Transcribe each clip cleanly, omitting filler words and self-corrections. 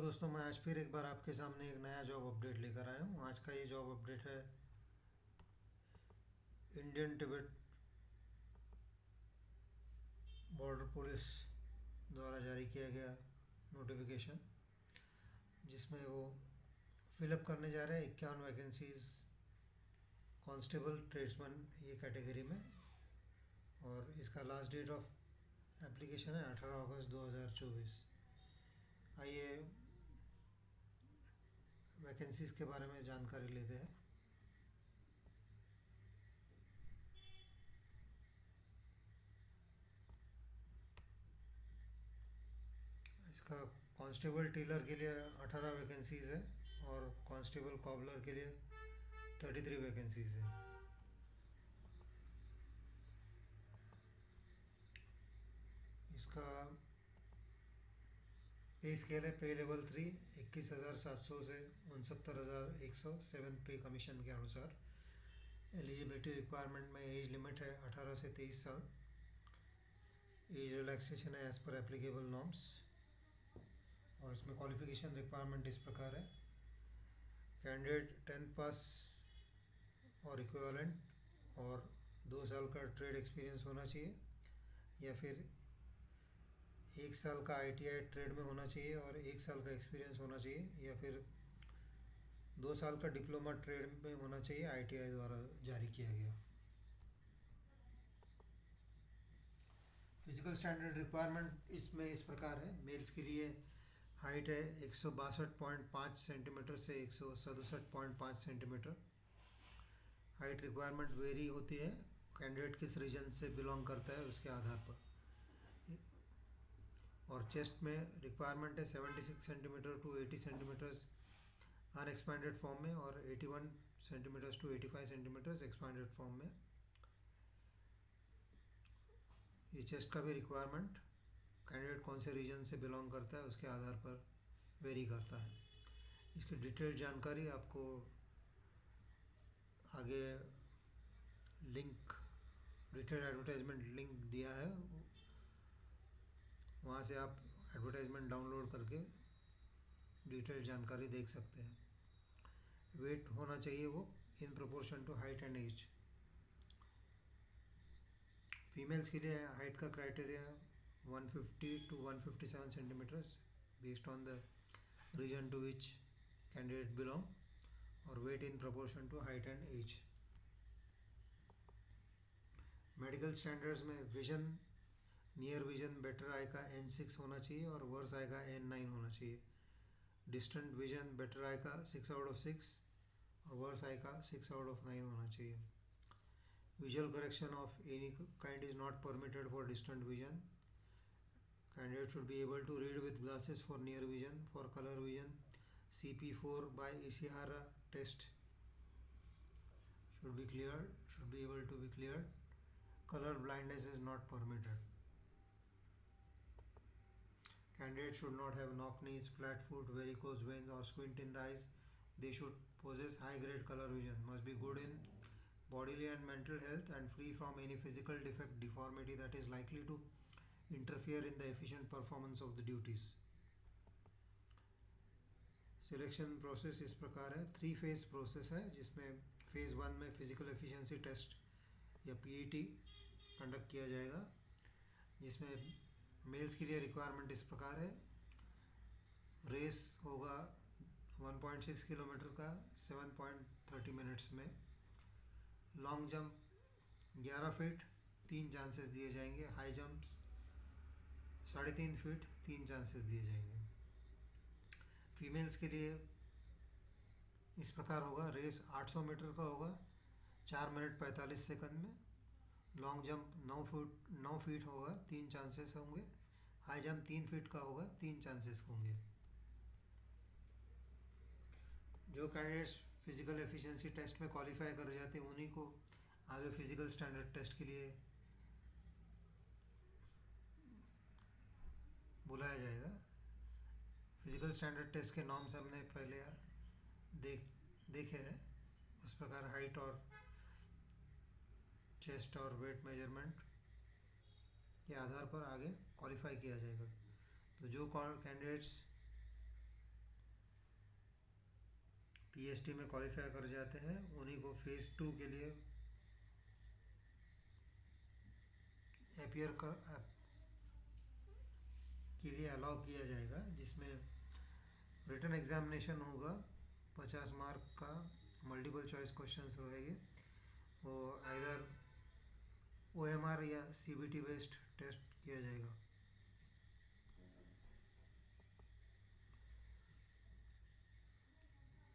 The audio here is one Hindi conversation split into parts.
दोस्तों, मैं आज फिर एक बार आपके सामने एक नया जॉब अपडेट लेकर आया हूँ। आज का ये जॉब अपडेट है इंडियन तिब्बत बॉर्डर पुलिस द्वारा जारी किया गया नोटिफिकेशन, जिसमें वो फिलअप करने जा रहे हैं 51 वैकेंसीज कांस्टेबल ट्रेड्समैन ये कैटेगरी में। और इसका लास्ट डेट ऑफ एप्लीकेशन है 18 अगस्त 2024। आइए वैकेंसीज के बारे में जानकारी लेते हैं। इसका कांस्टेबल टेलर के लिए 18 वैकेंसीज है और कांस्टेबल कॉबलर के लिए 33 वैकेंसीज है। इसका पे स्केल है पे लेवल 3, 21,700 से 69,100 सेवन पे कमीशन के अनुसार। एलिजिबिलिटी रिक्वायरमेंट में एज लिमिट है 18 से 23 साल। एज रिलैक्सेशन है एज़ पर एप्लीकेबल नॉर्म्स। और इसमें क्वालिफिकेशन रिक्वायरमेंट इस प्रकार है: कैंडिडेट 10th पास और इक्विवेलेंट और 2 साल का ट्रेड एक्सपीरियंस होना चाहिए, या फिर 1 साल का आईटीआई ट्रेड में होना चाहिए और 1 साल का एक्सपीरियंस होना चाहिए, या फिर 2 साल का डिप्लोमा ट्रेड में होना चाहिए आईटीआई द्वारा जारी किया गया। फिजिकल स्टैंडर्ड रिक्वायरमेंट इसमें इस प्रकार है: मेल्स के लिए हाइट है 162.5 सेंटीमीटर से 167.5 सेंटीमीटर। हाइट रिक्वायरमेंट वेरी होती है कैंडिडेट किस रीजन से बिलोंग करता है उसके आधार पर। और चेस्ट में रिक्वायरमेंट है 76 centimetre to 80 centimetres unexpanded form में, और 81 centimetres to 85 centimetres expanded form में। ये चेस्ट का भी रिक्वायरमेंट कैंडिडेट कौन से रीजन से बिलोंग करता है उसके आधार पर वेरी करता है। इसकी डिटेल जानकारी आपको आगे लिंक, डिटेल एडवर्टाइजमेंट लिंक दिया है, वहाँ से आप एडवर्टाइजमेंट डाउनलोड करके डिटेल जानकारी देख सकते हैं। वेट होना चाहिए वो in proportion to height and age. Females के लिए हाइट का criteria 150 to 157 centimetres based on the region to which candidate belong, और weight in proportion to height and age. Medical standards में vision, near vision better eye का N6 होना चाहिए और वर्स आई का N9 होना चाहिए। डिस्टेंट विजन बेटर आई का 6 आउट ऑफ 6 और वर्स आई का 6 आउट ऑफ 9 होना चाहिए। Visual correction of any kind is not permitted for distant vision. Candidate should be able to read with glasses for near vision. For colour vision CP4 by ECR test should be able to be cleared. Color blindness is not permitted. Candidate should not have knock knees, flat foot, varicose veins or squint in the eyes. They should possess high grade color vision, must be good in bodily and mental health and free from any physical defect, deformity that is likely to interfere in the efficient performance of the duties. Selection process इस प्रकार है: 3 फेज प्रोसेस है, जिसमें फेज़ 1 में फिजिकल एफिशिएंसी टेस्ट या PET कंडक्ट किया जाएगा, जिसमें मेल्स के लिए रिक्वायरमेंट इस प्रकार है: रेस होगा 1.6 किलोमीटर का 7.30 मिनट्स में। लॉन्ग जंप 11 फीट 3 चांसेस दिए जाएंगे। हाई जंप्स 3.5 फीट 3 चांसेस दिए जाएंगे। फीमेल्स के लिए इस प्रकार होगा: रेस 800 मीटर का होगा 4 मिनट 45 सेकंड में। लॉन्ग जंप 9 फीट होगा 3 चांसेस होंगे। हाई जंप 3 फीट का होगा 3 चांसेस होंगे। जो कैंडिडेट्स फिजिकल एफिशिएंसी टेस्ट में क्वालिफाई कर जाते हैं उन्हीं को आगे फिजिकल स्टैंडर्ड टेस्ट के लिए बुलाया जाएगा। फिजिकल स्टैंडर्ड टेस्ट के नॉर्म्स हमने पहले देखे हैं। उस प्रकार हाइट और चेस्ट और वेट मेजरमेंट के आधार पर आगे क्वालिफाई किया जाएगा। तो जो कैंडिडेट्स PST में क्वालिफाई कर जाते हैं उन्हीं को फेज़ 2 के लिए के लिए अलाउ किया जाएगा, जिसमें रिटन एग्जामिनेशन होगा 50 मार्क का, मल्टीपल चॉइस क्वेश्चंस रहेंगे, वो आइदर OMR या CBT बेस्ड टेस्ट किया जाएगा।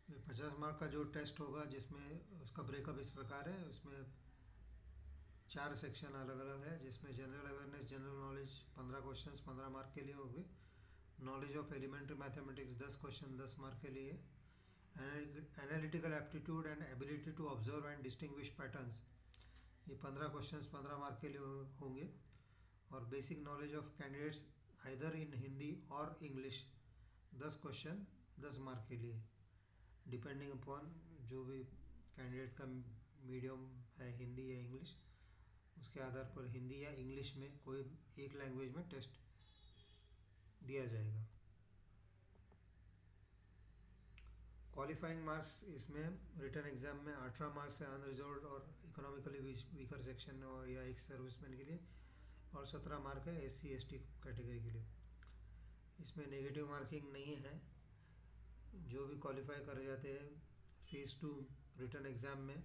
ये 50 मार्क का जो टेस्ट होगा, जिसमें उसका ब्रेकअप इस प्रकार है, उसमें 4 सेक्शन अलग अलग है, जिसमें general awareness, general knowledge 15 questions 15 mark के लिए होंगे, knowledge of elementary mathematics 10 question 10 mark के लिए, analytical aptitude and ability to observe and distinguish patterns ये 15 क्वेश्चंस 15 मार्क के लिए होंगे, और basic knowledge of candidates either in Hindi और इंग्लिश 10 क्वेश्चन 10 मार्क के लिए, डिपेंडिंग अपॉन जो भी कैंडिडेट का मीडियम है, हिंदी या इंग्लिश, उसके आधार पर हिंदी या इंग्लिश में कोई एक लैंग्वेज में टेस्ट दिया जाएगा। क्वालिफाइंग मार्क्स इसमें रिटन एग्ज़ाम में 18 मार्क्स है अनरिजर्व्ड और इकोनॉमिकली वीकर सेक्शन और या एक सर्विसमैन के लिए, और 17 मार्क है SC ST कैटेगरी के लिए। इसमें नेगेटिव मार्किंग नहीं है। जो भी क्वालिफाई कर जाते हैं फेज़ 2 रिटन एग्ज़ाम में,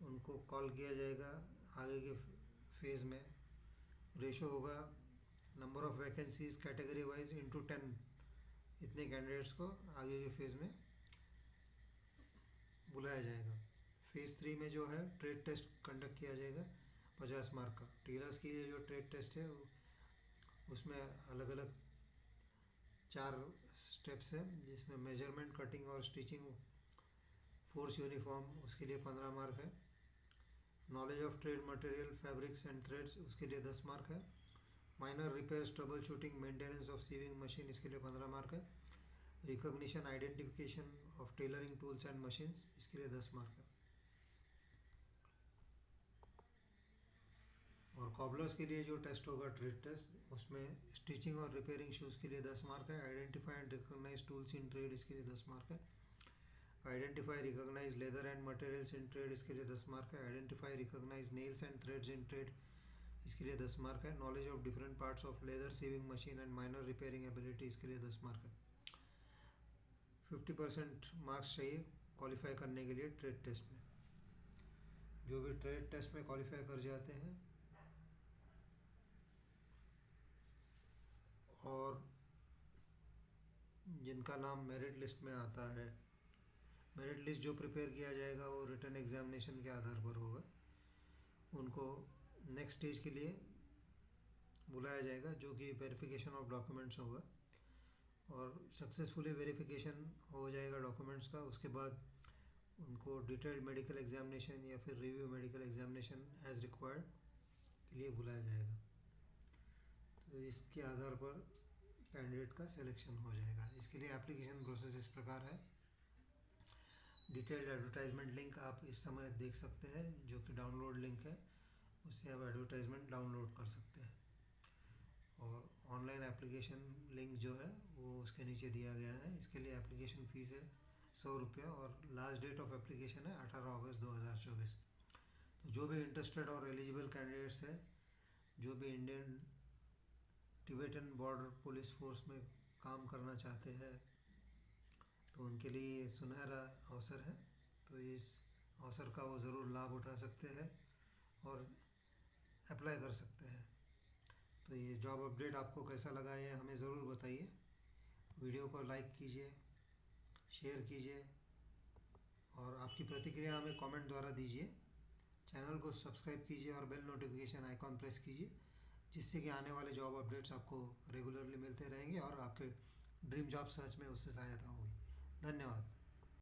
उनको कॉल किया जाएगा आगे के फेज़ में। रेशो होगा number of vacancies category wise into 10, इतने कैंडिडेट्स को आगे के फेज़ में बुलाया जाएगा। फेज़ 3 में जो है ट्रेड टेस्ट कंडक्ट किया जाएगा 50 मार्क का। टेलर्स के लिए जो ट्रेड टेस्ट है उसमें अलग अलग 4 स्टेप्स हैं, जिसमें मेजरमेंट, कटिंग और स्टिचिंग, फोर्स यूनिफॉर्म उसके लिए 15 मार्क है, knowledge of trade material, fabrics and threads उसके लिए 10 मार्क है, minor repairs, trouble shooting, maintenance of sewing machine इसके लिए 15 मार्क है, recognition identification of tailoring tools and machines इसके लिए 10 मार्क है। और कॉबलर्स के लिए जो टेस्ट होगा ट्रेड टेस्ट, उसमें स्टिचिंग और रिपेयरिंग शूज़ के लिए 10 मार्क है, identify and recognise tools in trade इसके लिए 10 मार्क है, identify recognise leather and materials in trade इसके लिए 10 मार्क है, identify recognise nails and threads in trade इसके लिए 10 मार्क है, knowledge of different parts of leather sewing machine and minor repairing ability इसके लिए 10 मार्क है। 50% मार्क्स चाहिए क्वालिफाई करने के लिए ट्रेड टेस्ट में। जो भी ट्रेड टेस्ट में क्वालिफाई कर जाते हैं और जिनका नाम मेरिट लिस्ट में आता है, मेरिट लिस्ट जो प्रिपेयर किया जाएगा वो रिटन एग्जामिनेशन के आधार पर होगा, उनको नेक्स्ट स्टेज के लिए बुलाया जाएगा, जो कि वेरिफिकेशन ऑफ डॉक्यूमेंट्स होगा, और सक्सेसफुली वेरिफिकेशन हो जाएगा डॉक्यूमेंट्स का। उसके बाद उनको डिटेल्ड मेडिकल एग्जामिनेशन या फिर review medical examination as required के लिए बुलाया जाएगा। तो इसके आधार पर कैंडिडेट का सिलेक्शन हो जाएगा। इसके लिए एप्लीकेशन प्रोसेस इस प्रकार है। डिटेल्ड एडवर्टाइजमेंट लिंक आप इस समय देख सकते हैं, जो कि डाउनलोड लिंक है, उससे आप एडवर्टाइजमेंट डाउनलोड कर सकते हैं। और ऑनलाइन एप्लीकेशन लिंक जो है वो उसके नीचे दिया गया है। इसके लिए एप्लीकेशन फ़ीस है 100 रुपया, और लास्ट डेट ऑफ एप्लीकेशन है 18 अगस्त 2024। तो जो भी इंटरेस्टेड और एलिजिबल कैंडिडेट्स हैं, जो भी Indian Tibetan border police force में काम करना चाहते हैं, तो उनके लिए सुनहरा अवसर है। तो इस अवसर का वो ज़रूर लाभ उठा सकते हैं और अप्लाई कर सकते हैं। तो ये जॉब अपडेट आपको कैसा लगा ये हमें ज़रूर बताइए। वीडियो को लाइक कीजिए, शेयर कीजिए, और आपकी प्रतिक्रिया हमें कमेंट द्वारा दीजिए। चैनल को सब्सक्राइब कीजिए और बेल नोटिफिकेशन आइकॉन प्रेस कीजिए, जिससे कि आने वाले जॉब अपडेट्स आपको रेगुलरली मिलते रहेंगे और आपके ड्रीम जॉब सर्च में उससे सहायता होगी। धन्यवाद।